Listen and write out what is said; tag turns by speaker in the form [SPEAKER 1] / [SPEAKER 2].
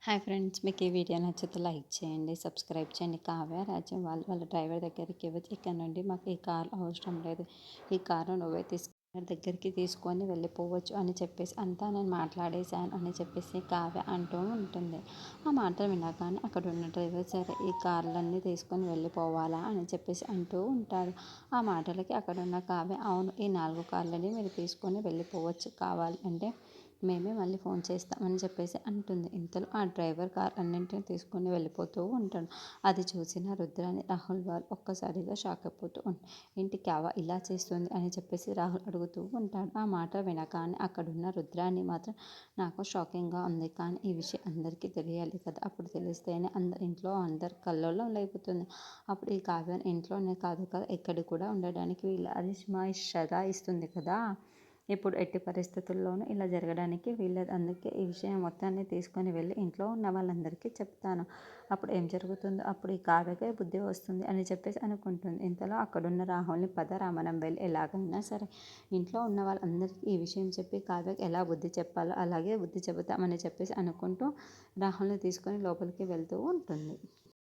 [SPEAKER 1] Hi friends, మీకు ఈ video నచ్చితే లైక్ చేయండి, సబ్స్క్రైబ్ చేయండి. కావ్య రాజ్యం వాళ్ళ డ్రైవర్ దగ్గరికి వచ్చి, ఇక్కడ నుండి మాకు ఈ కారు అవసరం లేదు, ఈ కారు నువ్వే దగ్గరికి తీసుకొని వెళ్ళిపోవచ్చు అని చెప్పేసి అంతా నేను మాట్లాడేశాను అని చెప్పేసి కావ్య అంటూ ఉంటుంది. ఆ మాటలు వినగానే అక్కడ ఉన్న డ్రైవర్ సరే ఈ కార్లన్నీ తీసుకొని వెళ్ళిపోవాలా అని చెప్పేసి అంటూ ఉంటాడు. ఆ మాటలకి అక్కడ ఉన్న కావ్య అవును, ఈ 4 కార్లని మీరు తీసుకొని వెళ్ళిపోవచ్చు, కావాలి అంటే మేమే మళ్ళీ ఫోన్ చేస్తామని చెప్పేసి అంటుంది. ఇంతలో ఆ డ్రైవర్ కార్ అన్నింటిని తీసుకొని వెళ్ళిపోతూ ఉంటాడు. అది చూసిన రుద్రాని రాహుల్ వాళ్ళు ఒక్కసారిగా షాక్ అయిపోతూ ఉంటారు. ఏంటి క్యావా ఇలా చేస్తుంది అని చెప్పేసి రాహుల్ అడుగుతూ ఉంటాడు. ఆ మాట వినగానే అక్కడున్న రుద్రాని మాత్రం నాకు షాకింగ్గా ఉంది, కానీ ఈ విషయం అందరికీ తెలియాలి కదా, అప్పుడు తెలిస్తేనే ఇంట్లో అందరు కల్లోలం లేకపోతుంది. అప్పుడు ఈ కావ్యాన్ని ఇంట్లోనే కాదు కదా, ఎక్కడికి కూడా ఉండడానికి వీళ్ళు అది సదా ఇస్తుంది కదా, ఇప్పుడు ఎట్టి పరిస్థితుల్లోనూ ఇలా జరగడానికి వీళ్ళది. అందుకే ఈ విషయం మొత్తాన్ని తీసుకొని వెళ్ళి ఇంట్లో ఉన్న వాళ్ళందరికీ చెప్తాను, అప్పుడు ఏం జరుగుతుందో అప్పుడు ఈ కావ్యకే బుద్ధి వస్తుంది అని చెప్పేసి అనుకుంటుంది. ఇంతలో అక్కడున్న రాహుల్ని పదరా మనం వెళ్ళి ఎలాగైనా సరే ఇంట్లో ఉన్న వాళ్ళందరికీ ఈ విషయం చెప్పి కావ్యకి ఎలా బుద్ధి చెప్పాలో అలాగే బుద్ధి చెబుతామని చెప్పేసి అనుకుంటూ రాహుల్ని తీసుకొని లోపలికి వెళ్తూ ఉంటుంది.